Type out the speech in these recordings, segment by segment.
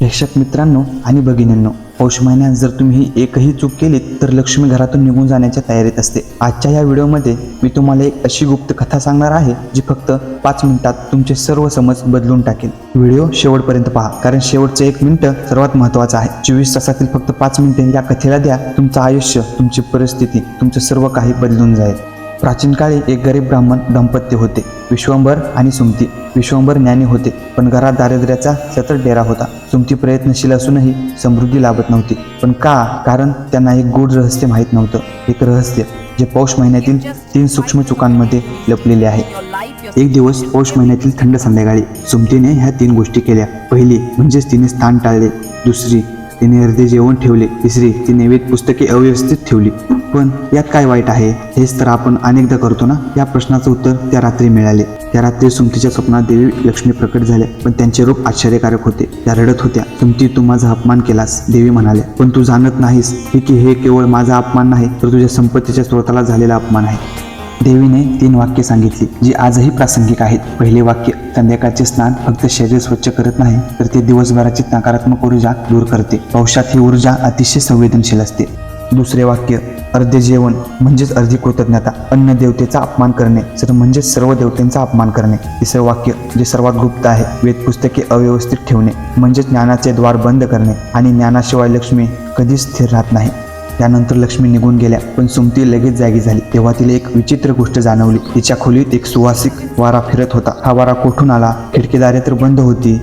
प्रेक्षक मित्रांनो आणि भगिनींनो, पौष महिन्यात जर तुम्ही एकही चूक केलीत तर लक्ष्मी घरातून निघून जाण्याच्या तयारीत असते। आजच्या या व्हिडिओमध्ये मी तुम्हाला एक अशी गुप्त कथा सांगणार आहे जी फक्त 5 मिनिटात तुमचे सर्व समज बदलून टाकेल। व्हिडिओ शेवटपर्यंत पहा, कारण शेवटचे 1 मिनिट सर्वात महत्त्वाचं आहे। 24 तासातील फक्त 5 मिनिटे या कथेला द्या, तुमचं आयुष्य, तुमची परिस्थिती, तुमचं सर्व काही बदलून जाईल। प्राचीन काळी एक गरीब ब्राह्मण दाम्पत्य होते, विश्वंभर आणि सुमती। विश्वंभर ज्ञानी होते, पण घरात दारिद्र्याचा सतत डेरा होता। सुमती प्रयत्नशील असूनही समृद्धी लाभत नव्हती। पण का? कारण त्यांना एक गूढ रहस्य माहीत नव्हतं, एक रहस्य जे पौष महिन्यातील 3 सूक्ष्म चुकांमध्ये लपलेले आहे। एक दिवस पौष महिन्यातील थंड संध्याकाळी सुमतीने ह्या 3 गोष्टी केल्या। पहिली म्हणजेच तिने स्थान टाळले, दुसरी तिने अर्धे जेवण ठेवले, तिसरी तिने वेद पुस्तके अव्यवस्थित ठेवली। पण यात काय वाईट आहे? हेच तर आपण अनेकदा करतो ना। या प्रश्नाचं उत्तर त्या रात्री मिळाले। त्या रात्री सुमतीच्या स्वप्नात देवी लक्ष्मी प्रकट झाल्या, पण त्यांचे रूप आश्चर्यकारक होते। त्या रडत होत्या। सुमती, तू माझा अपमान केलास, देवी म्हणाल्या, पण तू जाणत नाहीस की हे केवळ माझा अपमान नाही, तर तुझ्या संपत्तीच्या स्रोताला झालेला अपमान आहे। देवीने 3 वाक्य सांगितली जी आजही प्रासंगिक आहेत। पहिले वाक्य, संध्याकाळचे स्नान फक्त शरीर स्वच्छ करत नाही, तर ते दिवसभराची नकारात्मक ऊर्जा दूर करते। पौषात ही ऊर्जा अतिशय संवेदनशील असते। दुसरे वाक्य, अर्धे जेवण म्हणजेच अर्धी कृतज्ञता, अन्न देवतेचा अपमान करणे तर म्हणजेच सर्व देवतांचा अपमान करणे। तिसरे वाक्य, जे सर्वात गुप्त आहे, वेद पुस्तके अव्यवस्थित ठेवणे म्हणजेच ज्ञानाचे द्वार बंद करणे, आणि ज्ञानाशिवाय लक्ष्मी कधीच स्थिर राहत नाही। त्यानंतर लक्ष्मी निघून गेल्या, पण सुमती लगेच जागी झाली। तेव्हा तिला एक विचित्र गोष्ट जाणवली। तिच्या खोलीत एक सुवासिक वारा फिरत होता। हा वारा कोठून आला? खिडकीदारे तर बंद होती।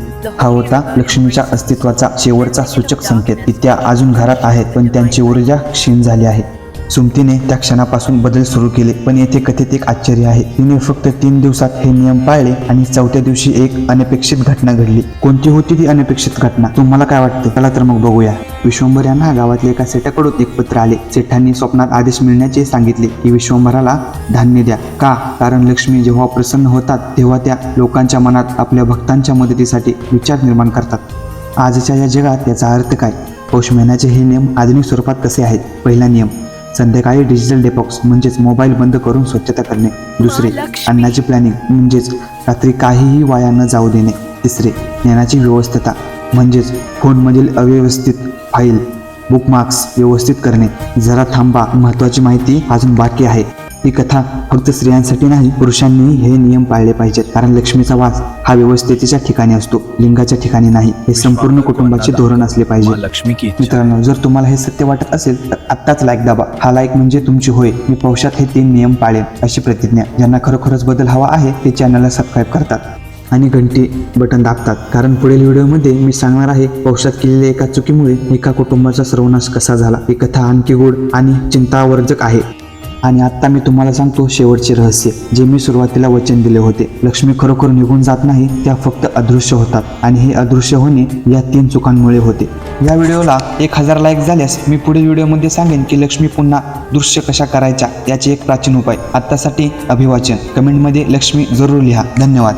हा होता लक्ष्मीच्या अस्तित्वाचा शेवटचा सूचक संकेत, की त्या अजून घरात आहेत, पण त्यांची ऊर्जा क्षीण झाली आहे। सुमतीने त्या क्षणापासून बदल सुरू केले, पण येथे कथेत एक आश्चर्य आहे। तिने फक्त 3 दिवसात हे नियम पाळले, आणि 4थ्या दिवशी एक अनपेक्षित घटना घडली। कोणती होती ती अनपेक्षित घटना? तुम्हाला काय वाटतं? चला तर मग बघूया। विश्वंभर यांना गावातल्या एका सेठाकडून एक पत्र आले। सेठांनी स्वप्नात आदेश मिळण्याचे सांगितले की विश्वंभराला धान्य द्या। का? कारण लक्ष्मी जेव्हा प्रसन्न होतात तेव्हा त्या लोकांच्या मनात आपल्या भक्तांच्या मदतीसाठी विचार निर्माण करतात। आजच्या या जगात याचा अर्थ काय? पौष महिन्याचे हे नियम आधुनिक स्वरूपात कसे आहेत? पहिला नियम, संध्याकाळी डिजिटल डिटॉक्स म्हणजेच मोबाईल बंद करून स्वच्छता करणे। दुसरे, अन्नाची प्लॅनिंग म्हणजेच रात्री काहीही वाया न जाऊ देणे। तिसरे, ज्ञानाची व्यवस्था म्हणजेच फोनमधील अव्यवस्थित फाईल, बुकमार्क्स व्यवस्थित करणे। जरा थांबा, महत्त्वाची माहिती अजून बाकी आहे। ही कथा फक्त स्त्रियांसाठी नाही, पुरुषांनीही हे नियम पाळले पाहिजेत, कारण लक्ष्मीचा वास हा व्यवस्थेच्या ठिकाणी असतो, लिंगाच्या ठिकाणी नाही। हे संपूर्ण कुटुंबाचे धोरण असले पाहिजे। मित्रांनो, जर तुम्हाला हे सत्य वाटत असेल तर आत्ताच लाईक दाबा। हा लाईक म्हणजे तुमची होय, मी पौषात हे 3 नियम पाळेन अशी प्रतिज्ञा। ज्यांना खरोखरच बदल हवा आहे ते चॅनलला सबस्क्राईब करतात आणि घंटी बटन दाबतात, कारण पुढील व्हिडिओमध्ये मी सांगणार आहे पौषात केलेल्या एका चुकीमुळे एका कुटुंबाचा सर्वनाश कसा झाला। ही कथा आणखी गूढ आणि चिंतावर्धक आहे। आणि आत्ता मी तुम्हाला सांगतो शेवटचे रहस्य, जे मी सुरुवातीला वचन दिले होते। लक्ष्मी खरोखर निघून जात नाही, त्या फक्त अदृश्य होतात, आणि हे अदृश्य होणे या 3 चुकांमुळे होते। या व्हिडिओला 1000 लाईक झाल्यास मी पुढील व्हिडिओमध्ये सांगेन की लक्ष्मी पुन्हा दृश्य कशा करायच्या याचे एक प्राचीन उपाय। आत्तासाठी अभिवाचन, कमेंटमध्ये लक्ष्मी जरूर लिहा। धन्यवाद।